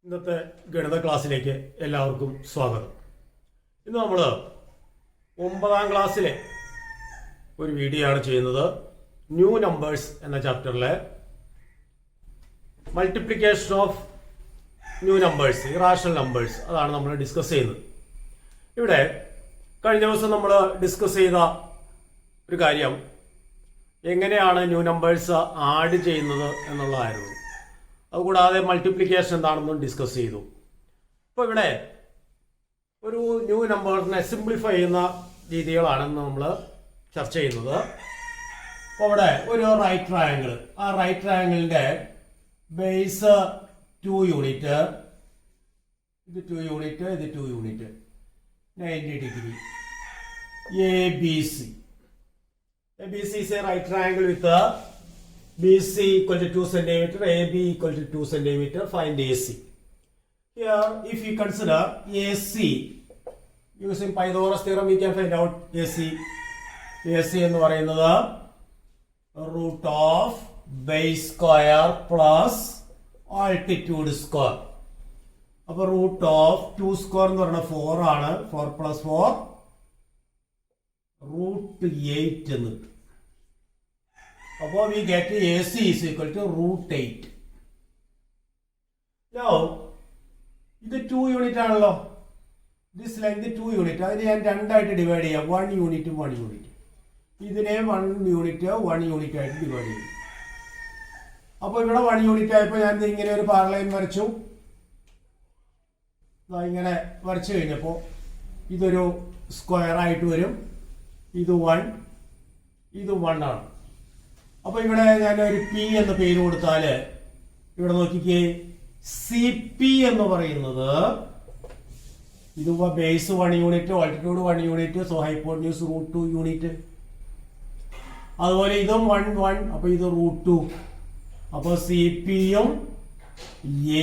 ഇന്നത്തെ ഗണിത ക്ലാസ്സിലേക്ക് എല്ലാവർക്കും സ്വാഗതം. ഇന്ന് നമ്മൾ 9ാം ക്ലാസ്സിലെ ഒരു വീഡിയോ ആണ് ചെയ്യുന്നത്. ന്യൂ നമ്പേഴ്സ് എന്ന ചാപ്റ്ററിലെ multiplication of new numbers, irrational numbers, അതാണ് നമ്മൾ ഡിസ്കസ് ചെയ്യുന്നത്. ഇവിടെ കഴിഞ്ഞ ദിവസം നമ്മൾ ഡിസ്കസ് ചെയ്ത ഒരു കാര്യം എങ്ങനെയാണ് ന്യൂ നമ്പേഴ്സ് ആഡ് ചെയ്യുന്നത് എന്നുള്ളതായിരുന്നു. അതുകൂടാതെ മൾട്ടിപ്ലിക്കേഷൻ എന്താണെന്നും ഡിസ്കസ് ചെയ്തു. അപ്പോൾ ഇവിടെ ഒരു ന്യൂ നമ്പറിനെ സിംപ്ലിഫൈ ചെയ്യുന്ന രീതികളാണ് നമ്മൾ ചർച്ച ചെയ്യുന്നത്. അപ്പോൾ അവിടെ ഒരു റൈറ്റ് ട്രയാങ്കിൾ, ആ റൈറ്റ് ട്രയാങ്കിളിൻ്റെ ബേസ് 2 യൂണിറ്റ്, ഇത് 2 യൂണിറ്റ്, ഇത് 2 unit, 90 degree. ABC is a right triangle with BC equal to 2 centimeter, AB equal to 2 centimeter. Find AC. Here, if we consider AC, using Pythagoras theorem, we can find out AC. AC എന്ന് പറയുന്നത് root of base square plus altitude square. അപ്പോൾ root of 2 square എന്ന് പറയുന്നത് 4 ആണ്. 4 plus 4 √8 എന്ന് കിട്ടും. അപ്പോൾ we get AC is equal to √8. Now ഇത് 2 യൂണിറ്റ് ആണല്ലോ, this length 2 യൂണിറ്റ്. അതിന് ഞാൻ രണ്ടായിട്ട് ഡിവൈഡ് ചെയ്യാം, 1 യൂണിറ്റും 1 യൂണിറ്റ്. ഇതിനെ 1 യൂണിറ്റ് 1 യൂണിറ്റ് ആയിട്ട് ഡിവൈഡ് ചെയ്യും. അപ്പോൾ ഇവിടെ 1 യൂണിറ്റ് ആയപ്പോൾ ഞാൻ ഇങ്ങനെ ഒരു പാരലൈൻ വരച്ചു. ഇങ്ങനെ വരച്ചു കഴിഞ്ഞപ്പോൾ ഇതൊരു സ്ക്വയർ ആയിട്ട് വരും. ഇത് 1, ഇത് 1 ആണ്. അപ്പോൾ ഇവിടെ ഞാൻ ഒരു പി എന്ന പേര് കൊടുത്താൽ ഇവിടെ നോക്കിക്കേ, സി പി എന്ന് പറയുന്നത് ഇത് base 1 unit, altitude 1 unit, so hypotenuse √2 unit. അതുപോലെ ഇതും 1 1, അപ്പോൾ ഇത് √2. അപ്പോൾ സി പിയും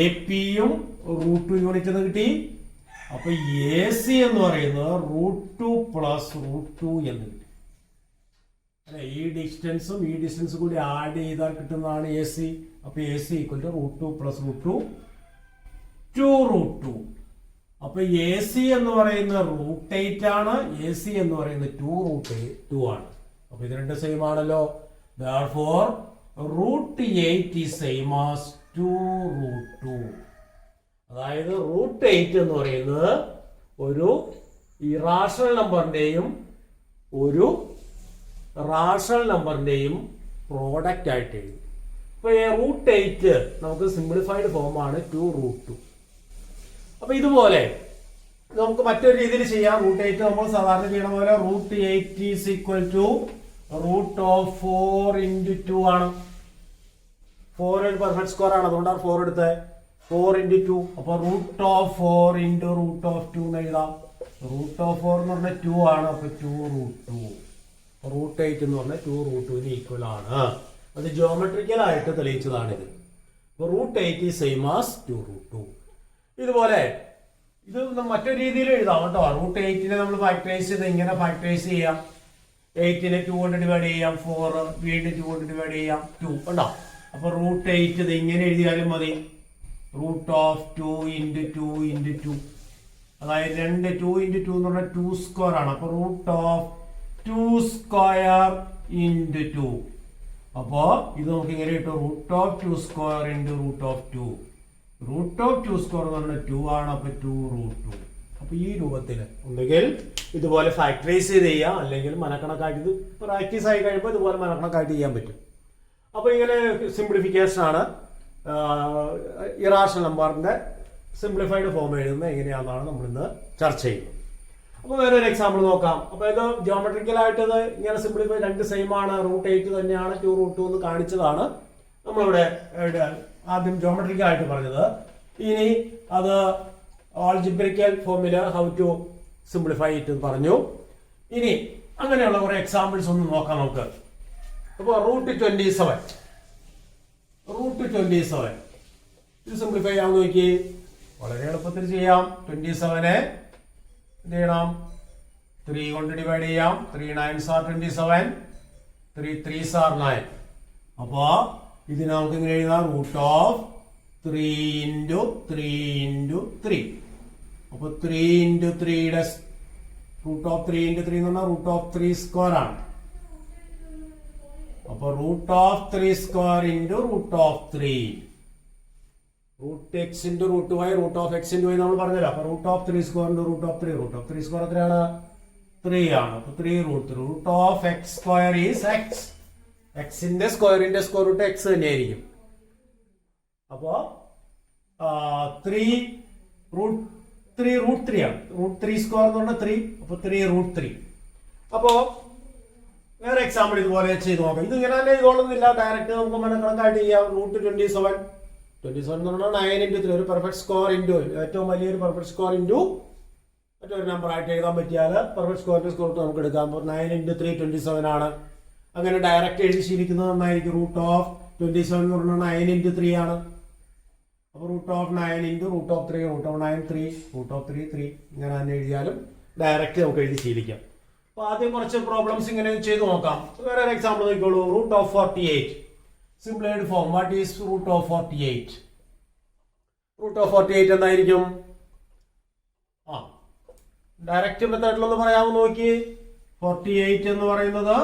എ പിയും √2 യൂണിറ്റ് എന്ന് കിട്ടി. അപ്പൊ എ സി എന്ന് പറയുന്നത് √2 പ്ലസ് √2 എന്ന് കിട്ടി. അല്ലെ, ഈ ഡിസ്റ്റൻസും കൂടി ആഡ് ചെയ്താൽ കിട്ടുന്നതാണ് എ സി. അപ്പൊ A C equal to √2 plus √2 2√2. അപ്പൊ എ സി എന്ന് പറയുന്നത് √8 ആണ്, എ സി എന്ന് പറയുന്നത് 2√2 ആണ്. അപ്പൊ ഇത് രണ്ട് സെയിം ആണല്ലോ. therefore √8 is same as 2√2. അതായത് √8 എന്ന് പറയുന്നത് ഒരു ഇറാഷണൽ നമ്പറിന്റെയും ഒരു റാഷണൽ നമ്പറിന്റെയും പ്രോഡക്റ്റ് ആയിട്ട് എഴുതും. അപ്പൊ √8 നമുക്ക് സിംപ്ലിഫൈഡ് ഫോമാണ് 2√2. അപ്പൊ ഇതുപോലെ നമുക്ക് മറ്റൊരു രീതിയിൽ ചെയ്യാം. √8 നമ്മൾ സാധാരണ ചെയ്യണ പോലെ √8 ഈസ് ഈക്വൽ ടു √4 × 2 ആണ്. 4 ഒരു പെർഫെക്റ്റ് സ്ക്വയർ ആണ്, അതുകൊണ്ടാണ് 4 എടുത്തത്. 4 × 2, അപ്പൊ √4 × √2 എന്ന് എഴുതാം. √4 എന്ന് പറഞ്ഞാൽ 2 ആണ്, അപ്പൊ 2√2. √8 എന്ന് പറഞ്ഞാൽ 2√2 ഈക്വൽ ആണ്. അത് ജിയോമെട്രിക്കൽ ആയിട്ട് തെളിയിച്ചതാണിത്. അപ്പൊ √8 is same as 2√2. ഇതുപോലെ ഇത് മറ്റൊരു രീതിയിൽ എഴുതാം കേട്ടോ. √8 നമ്മൾ ഫാക്ടറൈസ് ചെയ്ത് ഇങ്ങനെ ഫാക്ടറൈസ് ചെയ്യാം. 8 2 കൊണ്ട് ഡിവൈഡ് ചെയ്യാം, 4 വീണ്ടും 2 കൊണ്ട് ഡിവൈഡ് ചെയ്യാം, 2 ഉണ്ടോ. അപ്പൊ √8 ഇത് ഇങ്ങനെ എഴുതിയാലും മതി. √2 × 2 × 2, അതായത് 2 × 2 എന്ന് പറഞ്ഞാൽ 2 സ്ക്വയർ ആണ്. അപ്പൊ √2 സ്ക്വയർ × 2. അപ്പോ ഇത് നമുക്ക് ഇങ്ങനെ കിട്ടും, √2 സ്ക്വയർ × √2. √2 സ്ക്വയർ എന്ന് പറഞ്ഞാൽ 2 ആണ്, അപ്പൊ 2√2. അപ്പൊ ഈ രൂപത്തിൽ ഒന്നുകിൽ ഇതുപോലെ ഫാക്ടറൈസ് ചെയ്ത് ചെയ്യാം, അല്ലെങ്കിൽ മനക്കണക്കായിട്ട് ഇത് പ്രാക്ടീസ് ആയി കഴിയുമ്പോൾ ഇതുപോലെ മനക്കണക്കായിട്ട് ചെയ്യാൻ പറ്റും. അപ്പൊ ഇങ്ങനെ സിംപ്ലിഫിക്കേഷൻ ആണ് ഇറാഷണൽ നമ്പറിന്റെ സിംപ്ലിഫൈഡ് ഫോം എഴുതുന്നത് എങ്ങനെയാണെന്നാണ് നമ്മൾ ഇന്ന് ചർച്ച ചെയ്യുന്നത്. അപ്പോൾ വേറൊരു എക്സാമ്പിൾ നോക്കാം. അപ്പോൾ ഇത് ജിയോമെട്രിക്കലായിട്ട് ഇത് ഇങ്ങനെ സിംപ്ലിഫൈ രണ്ട് സെയിം ആണ്, √8 തന്നെയാണ്, 2√2 എന്ന് കാണിച്ചതാണ് നമ്മളിവിടെ ആദ്യം ജിയോമെട്രിക്കലായിട്ട് പറഞ്ഞത്. ഇനി അത് ആൾജിബ്രിക്കൽ ഫോമില് ഹൗ ടു സിംപ്ലിഫൈ ഇറ്റ് എന്ന് പറഞ്ഞു. ഇനി അങ്ങനെയുള്ള കുറെ എക്സാമ്പിൾസ് ഒന്ന് നോക്കാം നമുക്ക്. അപ്പോൾ √27 ഇത് സിംപ്ലിഫൈ ചെയ്യാൻ നോക്കി, വളരെ എളുപ്പത്തിൽ ചെയ്യാം. 27 എന്ത് ചെയ്യണം, 3 കൊണ്ട് ഡിവൈഡ് ചെയ്യാം. 3 9s are 27, 3 3s are 9. അപ്പോ ഇതിനെ നമുക്ക് ഇങ്ങനെ എഴുതാം, 3 into 3 into 3. അപ്പോൾ 3 into 3യുടെ റൂട്ട് ഓഫ് 3 into 3 എന്ന് പറഞ്ഞാൽ റൂട്ട് ഓഫ് 3 സ്ക്വയർ ആണ്. അപ്പോൾ root of 3 square into root of 3. Root X into root Y root of X into Y നമ്മൾ പറഞ്ഞല്ലോ. അപ്പോൾ root of 3 square into root of 3. Root of 3 square എത്രയാണ്? 3 ആണ്. അപ്പോൾ 3 root root of X square is X. എക്സിന്റെ സ്ക്വയറിന്റെ square root X തന്നെയായിരിക്കും. അപ്പോ 3 റൂട്ട് 3 റൂട്ട് 3 ആണ്. റൂട്ട് 3 സ്ക്വയർ എന്ന് പറഞ്ഞാൽ 3. അപ്പോൾ 3 റൂട്ട് 3. അപ്പോ വേറെ എക്സാമ്പിൾ ഇതുപോലെ ചെയ്ത് നോക്കാം. ഇത് ഇങ്ങനെ തന്നെ ഇതുകൊള്ളൊന്നുമില്ല. ഡയറക്റ്റ് നമുക്ക് കണക്കായിട്ട് ചെയ്യാം. റൂട്ട് 27 എന്ന് പറഞ്ഞാൽ 9 into 3 ഒരു പെർഫെക്റ്റ് സ്ക്വയർ ഇൻറ്റു ഏറ്റവും വലിയൊരു പെർഫെക്റ്റ് സ്ക്വയർ ഇൻറ്റു മറ്റൊരു നമ്പർ ആയിട്ട് എഴുതാൻ പറ്റിയാൽ പെർഫെക്റ്റ് സ്ക്വയറിന്റെ സ്ക്വയർ റൂട്ട് നമുക്ക് എടുക്കാം. അപ്പോൾ 9 into 3 27 ആണ്. അങ്ങനെ ഡയറക്റ്റ് എഴുതി ശീലിക്കുന്നത് നന്നായിരിക്കും. റൂട്ട് ഓഫ് 27 എന്ന് പറഞ്ഞാൽ 9 into 3 ആണ്. അപ്പോൾ root of 9 into root of 3 root of 9 3 root of 3 3 ഇങ്ങനെ തന്നെ എഴുതിയാലും ഡയറക്റ്റ് നമുക്ക് എഴുതി ശീലിക്കാം. അപ്പോൾ ആദ്യം കുറച്ച് പ്രോബ്ലംസ് ഇങ്ങനെ ചെയ്ത് നോക്കാം. വേറെ ഒരു എക്സാമ്പിൾ നോക്കിക്കോളൂ. Root of 48 simplified form. What is root of 48? Root of 48 എന്തായിരിക്കും? ഡയറക്റ്റ് മെത്തേഡിലൊന്ന് പറയാമോ നോക്കി. 48 എന്ന് പറയുന്നത്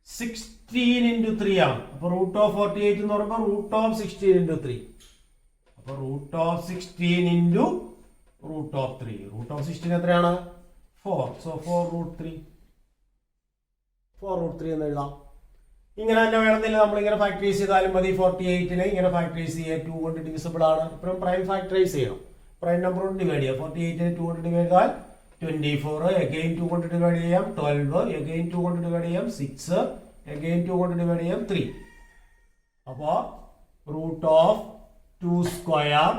16 into 3 ആണ്. അപ്പൊ റൂട്ട് ഓഫ് 48 എന്ന് പറയുമ്പോൾ റൂട്ട് ഓഫ് 16 into 3. അപ്പൊ root of 16 into root of 3. Root of 16 എത്രയാണ്? 4. So 4 root 3. 4 റൂട്ട് 3 എന്ന് എഴുതാം. ഇങ്ങനെ തന്നെ വേണമെന്നില്ല. നമ്മളിങ്ങനെ ഫാക്ടറൈസ് ചെയ്താലും മതി. 48നെ ഇങ്ങനെ ഫാക്ടറൈസ് ചെയ്യുക. 2 കൊണ്ട് ഡിവിസിബിൾ ആണ്. ഇപ്പം പ്രൈം ഫാക്ടറൈസ് ചെയ്യണം. പ്രൈം നമ്പർ കൊണ്ട് ഡിവൈഡ് ചെയ്യാം. 48നെ 2 കൊണ്ട് ഡിവൈഡ് ചെയ്താൽ 24. അഗെയിൻ 2 കൊണ്ട് ഡിവൈഡ് ചെയ്യാം 12. അഗെയിൻ 2 കൊണ്ട് ഡിവൈഡ് ചെയ്യാം 6. അഗെയിൻ 2 കൊണ്ട് ഡിവൈഡ് ചെയ്യാം 3. അപ്പോ root of 2 square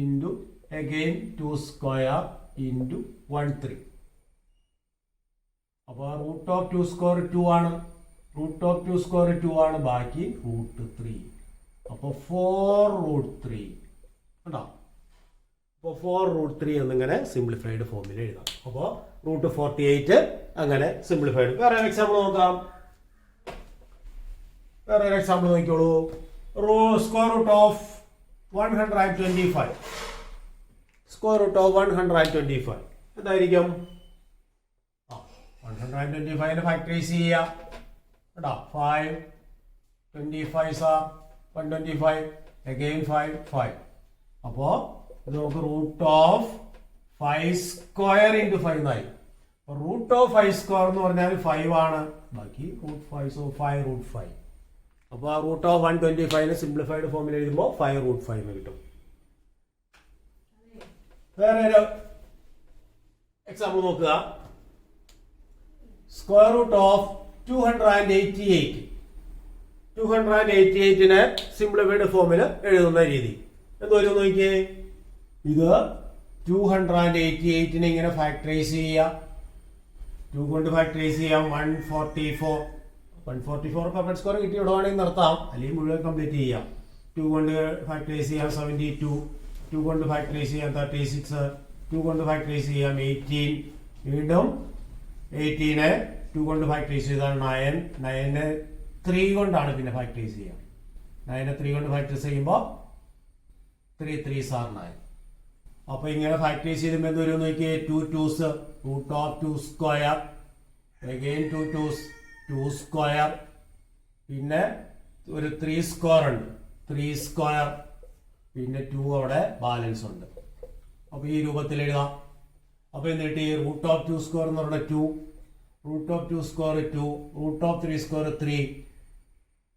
into again 2 square into 1 3. അപ്പൊ റൂട്ട് ഓഫ് 2 സ്ക്വയർ 2 ആണ്. റൂട്ട് ഓഫ് 2 സ്ക്വയർ 2 ആണ്. ബാക്കി റൂട്ട് 3. അപ്പൊ 4 റൂട്ട് 3 ഉണ്ടോ? അപ്പോൾ 4 റൂട്ട് 3 എന്നിങ്ങനെ സിംപ്ലിഫൈഡ് ഫോമിൽ എഴുതാം. അപ്പോൾ റൂട്ട് 48 അങ്ങനെ സിംപ്ലിഫൈഡ്. വേറെ ഒരു എക്സാമ്പിൾ നോക്കാം. വേറെ ഒരു എക്സാമ്പിൾ നോക്കിക്കോളൂ. Square root of 125. Square root of 125 എന്തായിരിക്കും? 125നെ ഫാക്ടറൈസ് ചെയ്യാം. 5 25 125 അഗെയിൻ 5 5. അപ്പോ നമുക്ക് റൂട്ട് ഓഫ് 5 സ്ക്വയർ ഇൻറ്റു 5 എന്നായി. റൂട്ട് ഓഫ് 5 സ്ക്വയർ എന്ന് പറഞ്ഞാൽ 5 ആണ്. ബാക്കി റൂട്ട് 5. So 5 root 5. അപ്പോൾ ആ റൂട്ട് ഓഫ് 125നെ സിംപ്ലിഫൈഡ് ഫോമിൽ എഴുതുമ്പോൾ 5 റൂട്ട് 5 എന്ന് കിട്ടും. വേറെ ഒരു എക്സാമ്പിൾ നോക്കുക. Square root of 288. 288നെ സിംപ്ലിഫൈഡ് ഫോമിൽ എഴുതുന്ന രീതി എന്തോരും നോക്കിയേ. ഇത് 288നെ ഇങ്ങനെ ഫാക്ടറൈസ് ചെയ്യാം. 2 കൊണ്ട് ഫാക്ടറൈസ് ചെയ്യാം 144. 144 പെർഫെക്റ്റ് സ്ക്വയർ കിട്ടി ഇടുവാണെങ്കിൽ നിർത്താം, അല്ലെങ്കിൽ മുഴുവൻ കംപ്ലീറ്റ് ചെയ്യാം. 2 കൊണ്ട് ഫാക്ടറൈസ് ചെയ്യാം 72. 2 കൊണ്ട് ഫാക്ടറൈസ് ചെയ്യാം 36. 2 കൊണ്ട് ഫാക്ടറൈസ് ചെയ്യാം 18. വീണ്ടും 18നെ 2 കൊണ്ട് ഫാക്ടറൈസ് ചെയ്താൽ 9. 9നെ 3 കൊണ്ടാണ് പിന്നെ ഫാക്ടറൈസ് ചെയ്യാം. 9നെ 3 കൊണ്ട് ഫാക്ടറൈസ് ചെയ്യുമ്പോൾ 3 3s are 9. അപ്പൊ ഇങ്ങനെ ഫാക്ടറൈസ് ചെയ്യുമ്പോൾ എന്തോരും നോക്കിയേ. 2 2s root of 2 square again 2 2s 2 square പിന്നെ ഒരു 3 സ്ക്വയർ ഉണ്ട് 3 സ്ക്വയർ പിന്നെ 2 അവിടെ ബാലൻസ് ഉണ്ട്. അപ്പൊ ഈ രൂപത്തിൽ എഴുതാം. അപ്പൊ എന്നിട്ട് ഈ റൂട്ട് ഓഫ് 2 സ്ക്വയർ എന്ന് പറഞ്ഞാൽ 2 root of 2 square 2 root of 3 square 3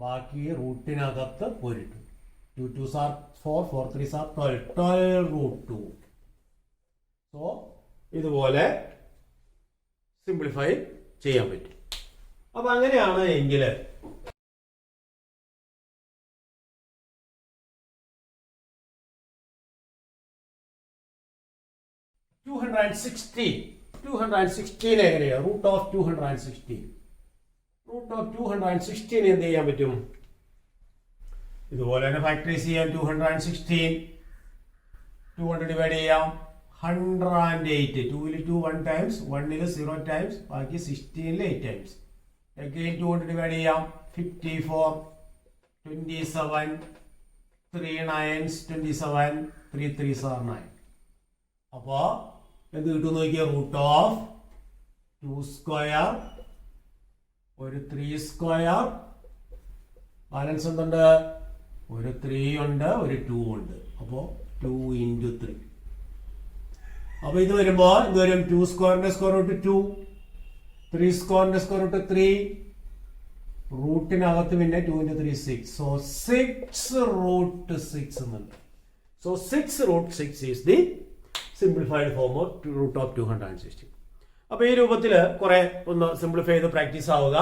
ബാക്കി റൂട്ടിനകത്ത് ഒരു 2 2s are 4 4 3s are 12 12 root 2. So ഇതുപോലെ സിംപ്ലിഫൈ ചെയ്യാൻ പറ്റും. അപ്പൊ അങ്ങനെയാണ് എങ്കിൽ 216 എങ്ങനെയാണ്? റൂട്ട് ഓഫ് 216 എന്ത് ചെയ്യാൻ പറ്റും? ഇതുപോലെ തന്നെ ഫാക്ടറൈസ് ചെയ്യാം. 216 2 കൊണ്ട് ഡിവൈഡ് ചെയ്യാം 108. 2ൽ 2 1 ടൈംസ് 1ൽ 0 ടൈംസ് ബാക്കി 16ൽ 8 ടൈംസ്. അഗെയിൻ 2 കൊണ്ട് ഡിവൈഡ് ചെയ്യാം 54 27 3 9s 27, 3 3s are 9. അപ്പോ എന്ത് കിട്ടും നോക്കിയാൽ റൂട്ട് ഓഫ് 2 സ്ക്വയർ ഒരു 3 സ്ക്വയർ ബാലൻസ് എന്തുണ്ട് ഒരു 3 ഉണ്ട് ഒരു 2 ഉണ്ട് അപ്പോ 2 into 3. അപ്പൊ ഇത് വരുമ്പോ ഇത് വരും 2 സ്ക്വയറിന്റെ സ്ക്വയർ റൂട്ട് 2 3 സ്ക്വയറിന്റെ സ്ക്വയർ റൂട്ട് 3 റൂട്ടിനകത്ത് പിന്നെ 2 into 3 6. സോ 6 റൂട്ട് 6 എന്നുണ്ട്. So 6 root 6 is the simplified form of root of 260. അപ്പൊ ഈ രൂപത്തിൽ കുറെ ഒന്ന് സിംപ്ലിഫൈ ചെയ്ത് പ്രാക്ടീസ് ആവുക.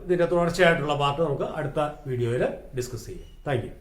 ഇതിന്റെ തുടർച്ചയായിട്ടുള്ള പാർട്ട് നമുക്ക് അടുത്ത വീഡിയോയിൽ ഡിസ്കസ് ചെയ്യാം. Thank you.